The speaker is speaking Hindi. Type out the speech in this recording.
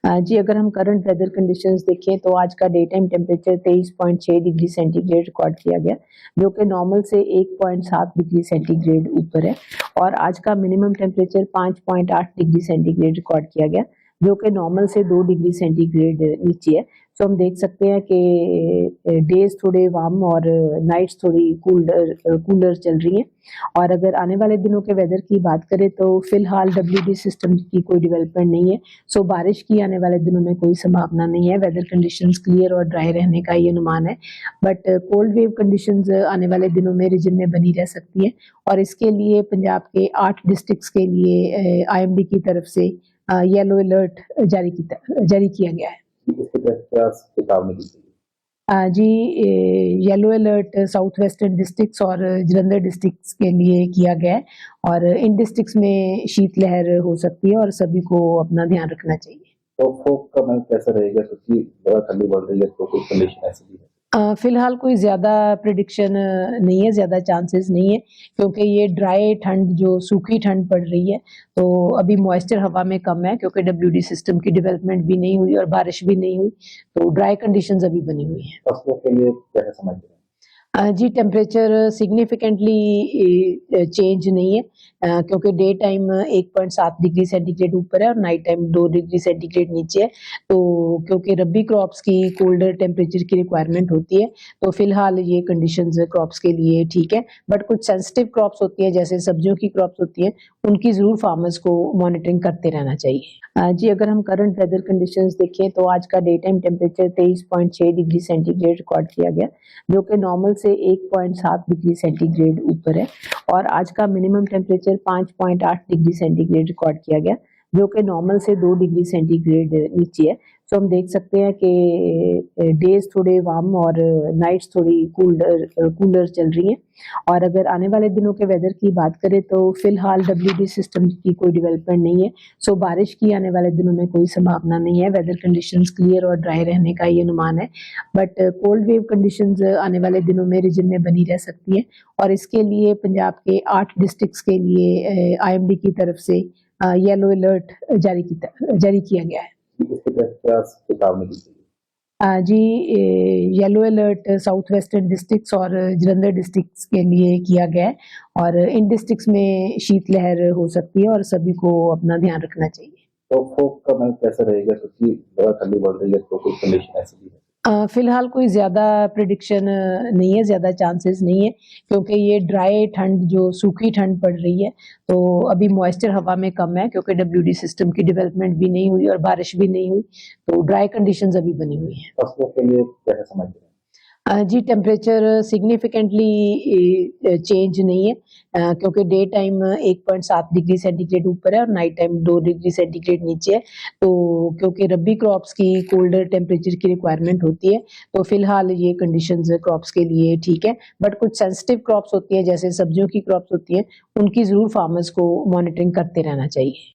जी, अगर हम करंट वेदर कंडीशंस देखें तो आज का day time temperature 23.6 degree centigrade record किया गया, जो कि नॉर्मल से 1.7 डिग्री सेंटीग्रेड ऊपर है। और आज का minimum temperature 5.8 degree centigrade record किया गया, जो कि नॉर्मल से 2 डिग्री सेंटीग्रेड नीचे है। तो हम देख सकते हैं कि डेज थोड़े वार्म और नाइट्स थोड़ी कूलर चल रही हैं। और अगर आने वाले दिनों के वेदर की बात करें तो फिलहाल डब्ल्यूडी सिस्टम की कोई डेवलपमेंट नहीं है, सो बारिश की आने वाले दिनों में कोई संभावना नहीं है। वेदर कंडीशंस क्लियर और ड्राई रहने का ये अनुमान है, बट कोल्ड वेव कंडीशंस आने वाले दिनों में रीजन में बनी रह सकती है। और इसके लिए पंजाब के 8 डिस्ट्रिक्ट्स के लिए आईएमडी की तरफ से येलो अलर्ट जारी किया गया है। जी, yellow alert south western districts और जलंधर डिस्ट्रिक्ट्स के लिए किया गया है। और इन डिस्ट्रिक्ट्स में शीतलहर हो सकती है और सभी को अपना ध्यान रखना चाहिए। तो फोक का मैं कैसा रहेगा, क्योंकि ज्यादा ठंडी बढ़ रही है तो कोई कंडीशन ऐसी भी है? फिलहाल कोई ज़्यादा प्रेडिक्शन नहीं है, ज़्यादा चांसेस नहीं है, क्योंकि ये ड्राई ठंड जो सूखी ठंड पड़ रही है, तो अभी मॉइस्चर हवा में कम है, क्योंकि डब्ल्यूडी सिस्टम की डेवलपमेंट भी नहीं हुई और बारिश भी नहीं हुई, तो ड्राई कंडीशंस अभी बनी हुई हैं। फसलों के लिए कैसे समझते हैं? जी, टेम्परेचर सिग्निफिकेंटली चेंज नहीं है, क्योंकि डे टाइम 1.7 डिग्री सेंटीग्रेड ऊपर है और नाइट टाइम 2 डिग्री सेंटीग्रेड नीचे है। तो क्योंकि रबी क्रॉप्स की कोल्डर टेम्परेचर की रिक्वायरमेंट होती है, तो फिलहाल ये कंडीशंस क्रॉप्स के लिए ठीक है। बट कुछ सेंसिटिव क्रॉप्स होती है, जैसे सब्जियों की क्रॉप्स होती है, उनकी ज़रूर फार्मर्स को मॉनिटरिंग करते रहना चाहिए। जी, अगर हम करंट वेदर कंडीशंस देखें तो आज का day time temperature 23.6 degree centigrade record किया गया, जो कि नॉर्मल से 1.7 डिग्री सेंटीग्रेड ऊपर है। और आज का minimum temperature 5.8 degree centigrade record किया गया, जो कि नॉर्मल से 2 डिग्री सेंटीग्रेड नीचे है। तो हम देख सकते हैं कि डेज थोड़े वार्म और नाइट्स थोड़ी कूलर चल रही हैं। और अगर आने वाले दिनों के वेदर की बात करें तो फिलहाल डब्ल्यूडी सिस्टम की कोई डेवलपमेंट नहीं है, सो बारिश की आने वाले दिनों में कोई संभावना नहीं है। वेदर कंडीशंस क्लियर और ड्राई रहने का ये अनुमान है, बट कोल्ड वेव कंडीशंस आने वाले दिनों में रीजन में बनी रह सकती है। और इसके लिए पंजाब के 8 डिस्ट्रिक्ट्स के लिए आईएमडी की तरफ से येलो अलर्ट जारी किया गया है। जी, yellow alert south western districts और जलंधर डिस्ट्रिक्ट्स के लिए किया गया है। और इन डिस्ट्रिक्ट्स में शीतलहर हो सकती है और सभी को अपना ध्यान रखना चाहिए। तो फोक का मैं कैसा रहेगा, क्योंकि ज्यादा ठंडी बढ़ रही है तो कोई कंडीशन ऐसी भी है? फिलहाल कोई ज़्यादा प्रेडिक्शन नहीं है, ज़्यादा चांसेस नहीं है, क्योंकि ये ड्राई ठंड जो सूखी ठंड पड़ रही है, तो अभी मॉइस्चर हवा में कम है, क्योंकि डब्ल्यूडी सिस्टम की डेवलपमेंट भी नहीं हुई और बारिश भी नहीं हुई, तो ड्राई कंडीशंस अभी बनी हुई हैं। फसलों के लिए कैसे समझते हैं? जी, टेम्परेचर सिग्निफिकेंटली चेंज नहीं है, क्योंकि डे टाइम 1.7 डिग्री सेंटीग्रेड ऊपर है और नाइट टाइम 2 डिग्री सेंटीग्रेड नीचे है। तो क्योंकि रबी क्रॉप्स की कोल्डर टेम्परेचर की रिक्वायरमेंट होती है, तो फिलहाल ये कंडीशंस क्रॉप्स के लिए ठीक है। बट कुछ सेंसिटिव क्रॉप्स होती है, जैसे सब्जियों की क्रॉप्स होती हैं, उनकी ज़रूर फार्मर्स को मॉनिटरिंग करते रहना चाहिए।